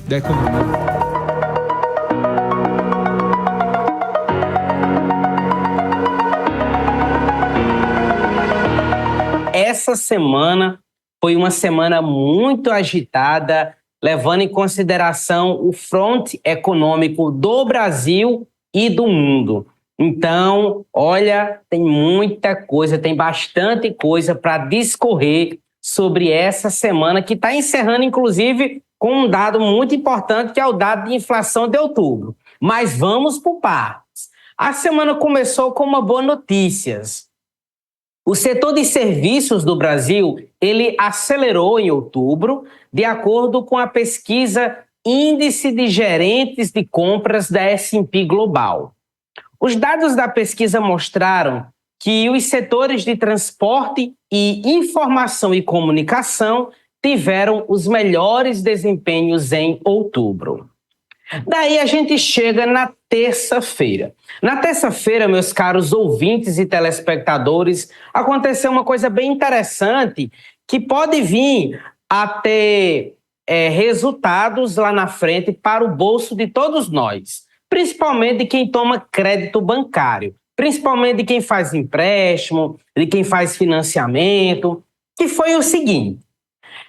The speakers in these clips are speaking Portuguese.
da economia. Essa semana foi uma semana muito agitada, levando em consideração o fronte econômico do Brasil e do mundo. Então, olha, tem muita coisa, tem bastante coisa para discorrer sobre essa semana, que está encerrando, inclusive, com um dado muito importante, que é o dado de inflação de outubro. Mas vamos por partes. A semana começou com uma boa notícia. O setor de serviços do Brasil, ele acelerou em outubro, de acordo com a pesquisa Índice de Gerentes de Compras da S&P Global. Os dados da pesquisa mostraram que os setores de transporte e informação e comunicação tiveram os melhores desempenhos em outubro. Daí a gente chega na terça-feira. Na terça-feira, meus caros ouvintes e telespectadores, aconteceu uma coisa bem interessante que pode vir a ter resultados lá na frente para o bolso de todos nós, principalmente de quem toma crédito bancário, principalmente de quem faz empréstimo, de quem faz financiamento, que foi o seguinte: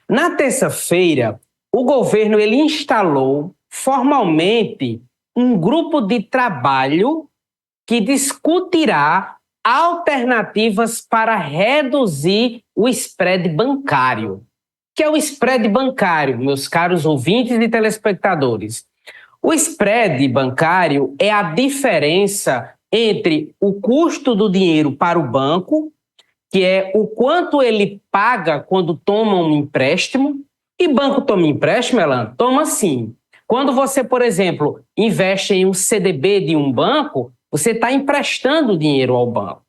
na terça-feira, o governo ele instalou formalmente um grupo de trabalho que discutirá alternativas para reduzir o spread bancário. O que é o spread bancário, meus caros ouvintes e telespectadores? O spread bancário é a diferença entre o custo do dinheiro para o banco, que é o quanto ele paga quando toma um empréstimo. E banco toma empréstimo, Elan? Toma sim. Quando você, por exemplo, investe em um CDB de um banco, você está emprestando dinheiro ao banco.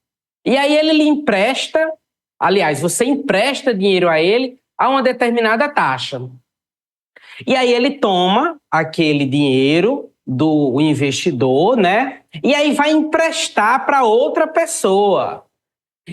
E aí ele lhe empresta, aliás, você empresta dinheiro a ele a uma determinada taxa. E aí ele toma aquele dinheiro do investidor, né? E aí vai emprestar para outra pessoa.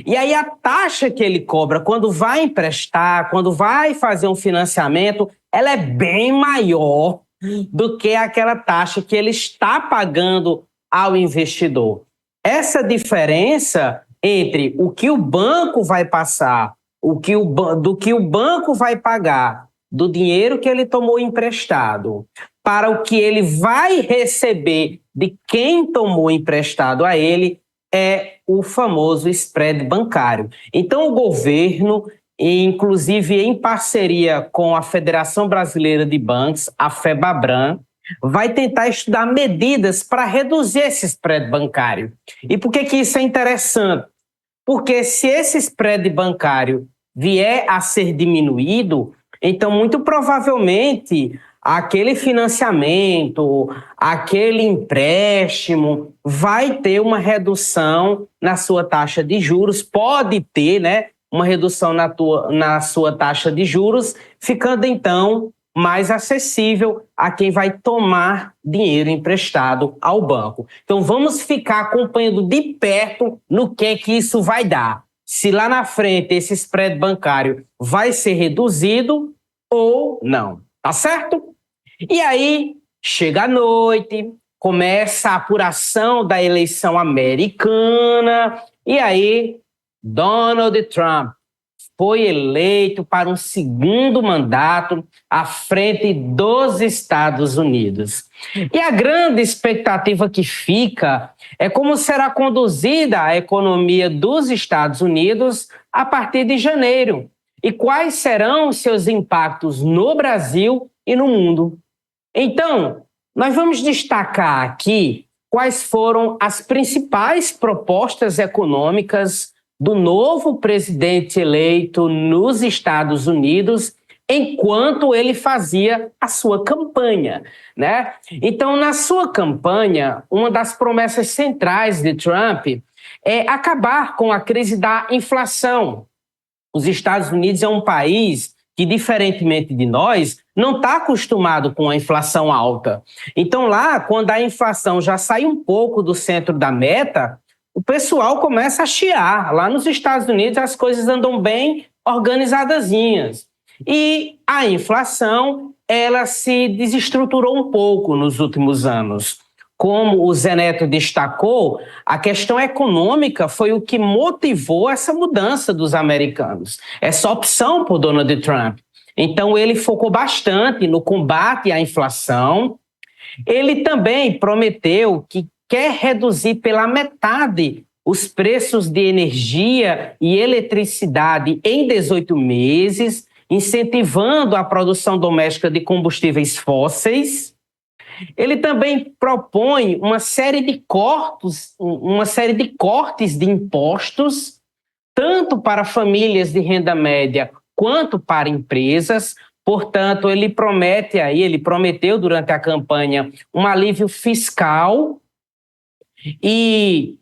E aí a taxa que ele cobra quando vai emprestar, quando vai fazer um financiamento, ela é bem maior do que aquela taxa que ele está pagando ao investidor. Essa diferença entre o que o banco vai passar, do que o banco vai pagar, do dinheiro que ele tomou emprestado, para o que ele vai receber de quem tomou emprestado a ele, é o famoso spread bancário. Então, o governo, inclusive em parceria com a Federação Brasileira de Bancos, a FEBABRAN, vai tentar estudar medidas para reduzir esse spread bancário. E por que isso é interessante? Porque se esse spread bancário vier a ser diminuído, então muito provavelmente aquele financiamento, aquele empréstimo vai ter uma redução na sua taxa de juros, pode ter, né, uma redução na sua taxa de juros, ficando então mais acessível a quem vai tomar dinheiro emprestado ao banco. Então vamos ficar acompanhando de perto no que isso vai dar. Se lá na frente esse spread bancário vai ser reduzido ou não, tá certo? E aí, chega a noite, começa a apuração da eleição americana, e aí Donald Trump foi eleito para um segundo mandato à frente dos Estados Unidos. E a grande expectativa que fica é como será conduzida a economia dos Estados Unidos a partir de janeiro e quais serão seus impactos no Brasil e no mundo. Então, nós vamos destacar aqui quais foram as principais propostas econômicas do novo presidente eleito nos Estados Unidos enquanto ele fazia a sua campanha, né? Então, na sua campanha, uma das promessas centrais de Trump é acabar com a crise da inflação. Os Estados Unidos é um país que, diferentemente de nós, não está acostumado com a inflação alta. Então lá, quando a inflação já sai um pouco do centro da meta, o pessoal começa a chiar. Lá nos Estados Unidos as coisas andam bem organizadazinhas. E a inflação ela se desestruturou um pouco nos últimos anos. Como o Zé Neto destacou, a questão econômica foi o que motivou essa mudança dos americanos, essa opção por Donald Trump. Então, ele focou bastante no combate à inflação. Ele também prometeu que quer reduzir pela metade os preços de energia e eletricidade em 18 meses, incentivando a produção doméstica de combustíveis fósseis. Ele também propõe uma série de cortes de impostos, tanto para famílias de renda média quanto para empresas. Portanto, ele prometeu durante a campanha um alívio fiscal e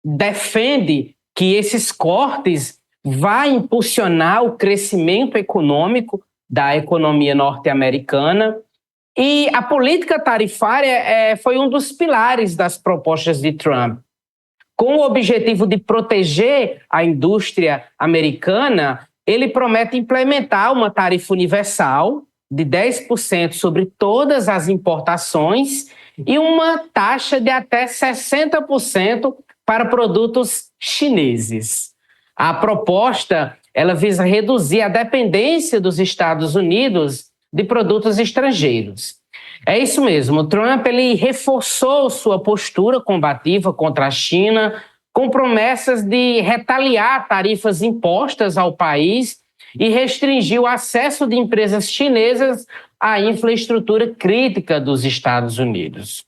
defende que esses cortes vão impulsionar o crescimento econômico da economia norte-americana. E a política tarifária foi um dos pilares das propostas de Trump. Com o objetivo de proteger a indústria americana, ele promete implementar uma tarifa universal de 10% sobre todas as importações e uma taxa de até 60% para produtos chineses. A proposta ela visa reduzir a dependência dos Estados Unidos de produtos estrangeiros. É isso mesmo, Trump ele reforçou sua postura combativa contra a China, com promessas de retaliar tarifas impostas ao país e restringir o acesso de empresas chinesas à infraestrutura crítica dos Estados Unidos.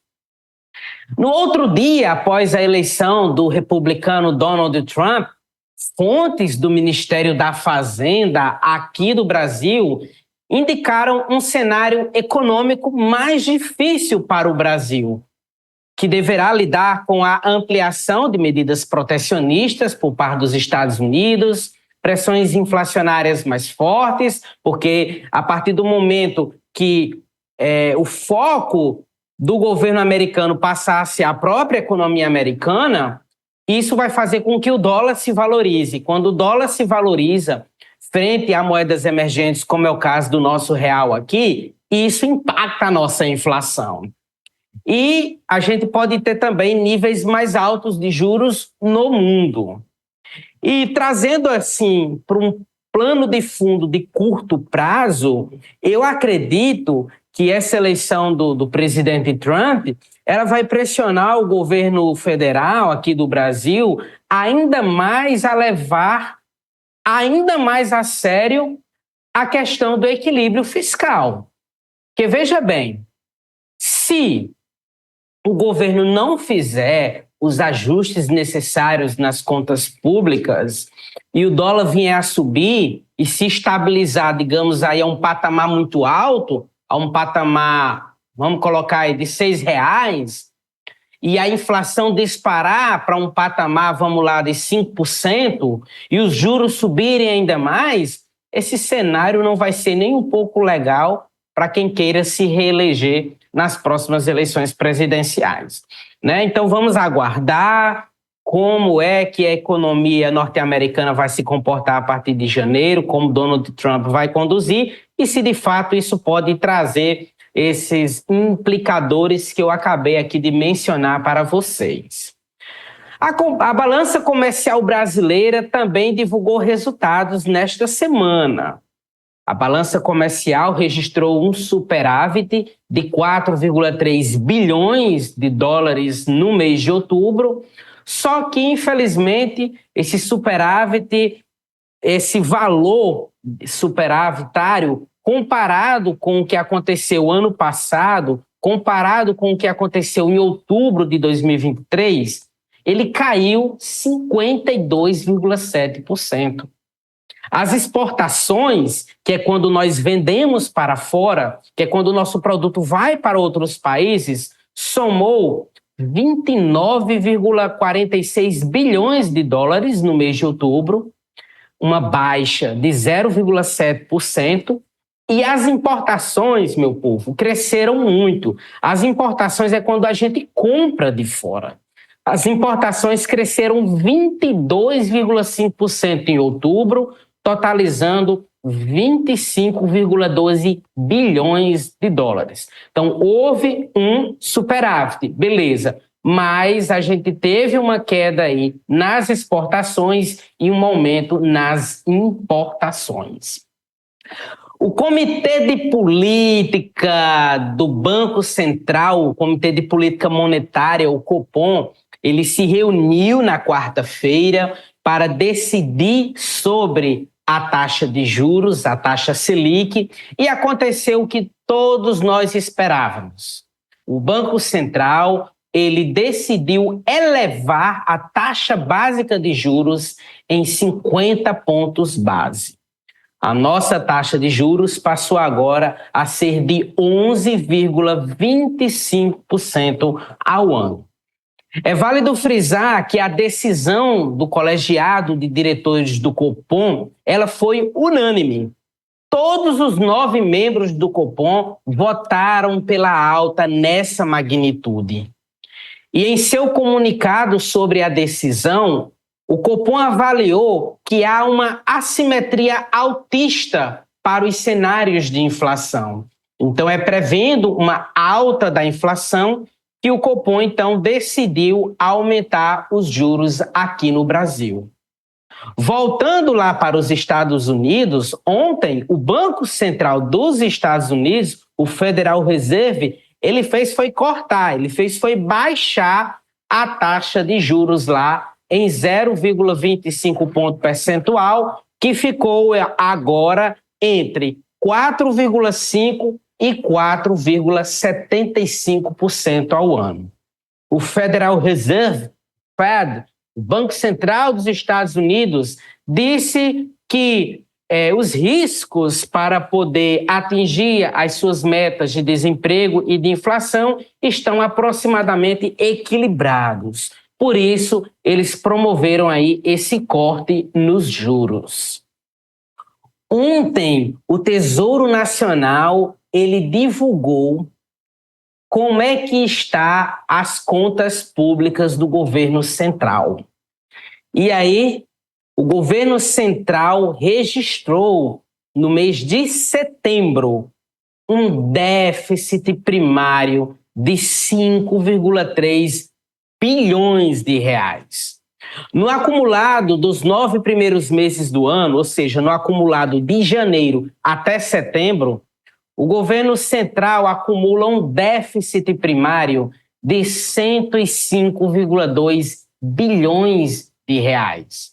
No outro dia, após a eleição do republicano Donald Trump, fontes do Ministério da Fazenda aqui do Brasil indicaram um cenário econômico mais difícil para o Brasil, que deverá lidar com a ampliação de medidas protecionistas por parte dos Estados Unidos, pressões inflacionárias mais fortes, porque a partir do momento que o foco do governo americano passasse à própria economia americana, isso vai fazer com que o dólar se valorize. Quando o dólar se valoriza frente a moedas emergentes, como é o caso do nosso real aqui, isso impacta a nossa inflação. E a gente pode ter também níveis mais altos de juros no mundo. E trazendo assim para um plano de fundo de curto prazo, eu acredito que essa eleição do presidente Trump, ela vai pressionar o governo federal aqui do Brasil ainda mais a levar ainda mais a sério a questão do equilíbrio fiscal. Porque veja bem, se o governo não fizer os ajustes necessários nas contas públicas e o dólar vier a subir e se estabilizar, digamos, aí a um patamar muito alto, a um patamar, vamos colocar aí, de R$6, e a inflação disparar para um patamar, vamos lá, de 5%, e os juros subirem ainda mais, esse cenário não vai ser nem um pouco legal para quem queira se reeleger nas próximas eleições presidenciais, né? Então vamos aguardar como é que a economia norte-americana vai se comportar a partir de janeiro, como Donald Trump vai conduzir e se de fato isso pode trazer esses implicadores que eu acabei aqui de mencionar para vocês. A balança comercial brasileira também divulgou resultados nesta semana. A balança comercial registrou um superávit de 4,3 bilhões de dólares no mês de outubro, só que, infelizmente, esse superávit, esse valor superavitário, comparado com o que aconteceu ano passado, comparado com o que aconteceu em outubro de 2023, ele caiu 52,7%. As exportações, que é quando nós vendemos para fora, que é quando o nosso produto vai para outros países, somou 29,46 bilhões de dólares no mês de outubro, uma baixa de 0,7%. E as importações, meu povo, cresceram muito. As importações é quando a gente compra de fora. As importações cresceram 22,5% em outubro, totalizando 25,12 bilhões de dólares. Então, houve um superávit, beleza, mas a gente teve uma queda aí nas exportações e um aumento nas importações. O Comitê de Política do Banco Central, o Comitê de Política Monetária, o Copom, ele se reuniu na quarta-feira para decidir sobre a taxa de juros, a taxa Selic, e aconteceu o que todos nós esperávamos. O Banco Central, ele decidiu elevar a taxa básica de juros em 50 pontos base. A nossa taxa de juros passou agora a ser de 11,25% ao ano. É válido frisar que a decisão do colegiado de diretores do Copom, ela foi unânime. Todos os 9 membros do Copom votaram pela alta nessa magnitude. E em seu comunicado sobre a decisão, o Copom avaliou que há uma assimetria altista para os cenários de inflação. Então, é prevendo uma alta da inflação que o Copom, então, decidiu aumentar os juros aqui no Brasil. Voltando lá para os Estados Unidos, ontem, o Banco Central dos Estados Unidos, o Federal Reserve, ele fez foi baixar a taxa de juros lá em 0,25 ponto percentual, que ficou agora entre 4,5% e 4,75% ao ano. O Federal Reserve, Fed, o Banco Central dos Estados Unidos, disse que os riscos para poder atingir as suas metas de desemprego e de inflação estão aproximadamente equilibrados. Por isso, eles promoveram aí esse corte nos juros. Ontem, o Tesouro Nacional, ele divulgou como é que está as contas públicas do governo central. E aí, o governo central registrou, no mês de setembro, um déficit primário de 5,3 bilhões de reais. No acumulado dos 9 primeiros meses do ano, ou seja, no acumulado de janeiro até setembro, o governo central acumula um déficit primário de 105,2 bilhões de reais.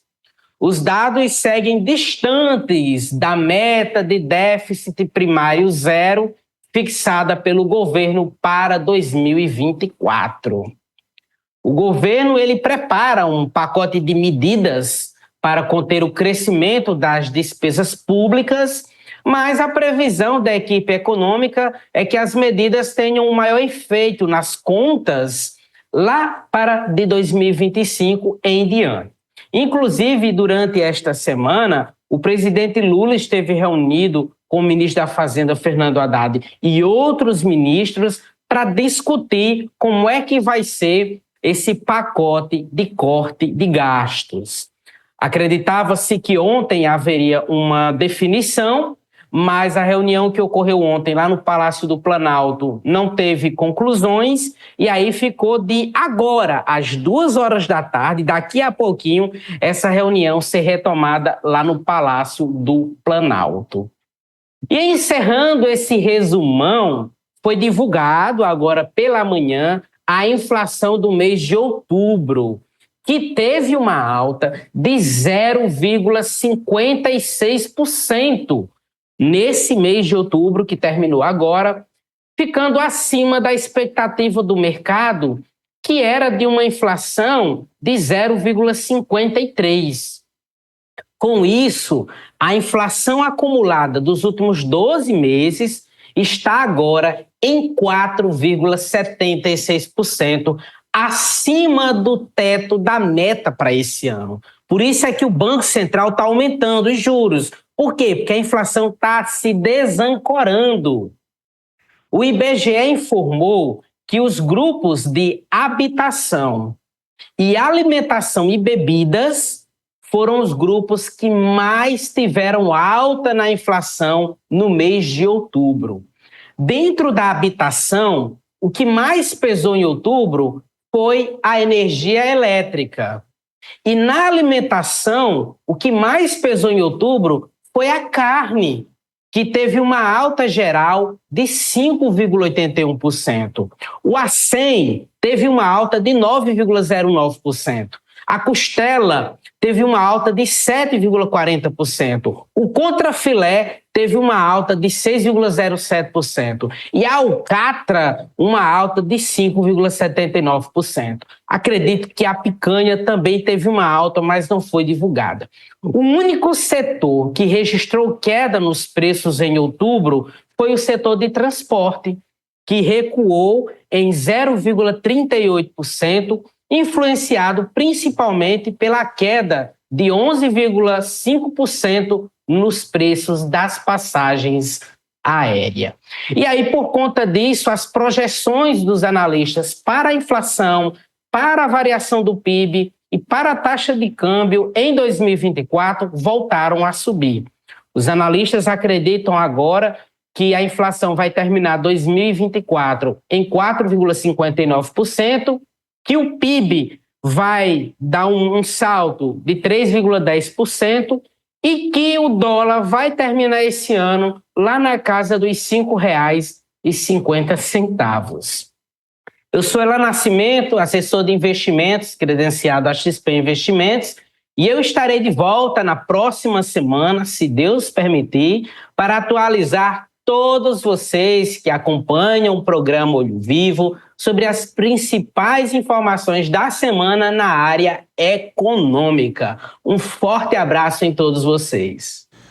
Os dados seguem distantes da meta de déficit primário zero fixada pelo governo para 2024. O governo ele prepara um pacote de medidas para conter o crescimento das despesas públicas, mas a previsão da equipe econômica é que as medidas tenham um maior efeito nas contas lá para de 2025 em diante. Inclusive, durante esta semana, o presidente Lula esteve reunido com o ministro da Fazenda, Fernando Haddad, e outros ministros para discutir como é que vai ser esse pacote de corte de gastos. Acreditava-se que ontem haveria uma definição, mas a reunião que ocorreu ontem lá no Palácio do Planalto não teve conclusões, e aí ficou de agora, às 2 horas da tarde, daqui a pouquinho, essa reunião ser retomada lá no Palácio do Planalto. E encerrando esse resumão, foi divulgado agora pela manhã a inflação do mês de outubro, que teve uma alta de 0,56% nesse mês de outubro, que terminou agora, ficando acima da expectativa do mercado, que era de uma inflação de 0,53%. Com isso, a inflação acumulada dos últimos 12 meses está agora em 4,76%, acima do teto da meta para esse ano. Por isso é que o Banco Central está aumentando os juros. Por quê? Porque a inflação está se desancorando. O IBGE informou que os grupos de habitação e alimentação e bebidas foram os grupos que mais tiveram alta na inflação no mês de outubro. Dentro da habitação, o que mais pesou em outubro foi a energia elétrica. E na alimentação, o que mais pesou em outubro foi a carne, que teve uma alta geral de 5,81%. O acém teve uma alta de 9,09%. A costela teve uma alta de 7,40%. O contrafilé teve uma alta de 6,07%. E a alcatra, uma alta de 5,79%. Acredito que a picanha também teve uma alta, mas não foi divulgada. O único setor que registrou queda nos preços em outubro foi o setor de transporte, que recuou em 0,38%, influenciado principalmente pela queda de 11,5% nos preços das passagens aéreas. E aí, por conta disso, as projeções dos analistas para a inflação, para a variação do PIB e para a taxa de câmbio em 2024 voltaram a subir. Os analistas acreditam agora que a inflação vai terminar 2024 em 4,59%, que o PIB vai dar um salto de 3,10% e que o dólar vai terminar esse ano lá na casa dos R$ 5,50. Eu sou Elan Nascimento, assessor de investimentos, credenciado a XP Investimentos, e eu estarei de volta na próxima semana, se Deus permitir, para atualizar todos vocês que acompanham o programa Olho Vivo sobre as principais informações da semana na área econômica. Um forte abraço em todos vocês.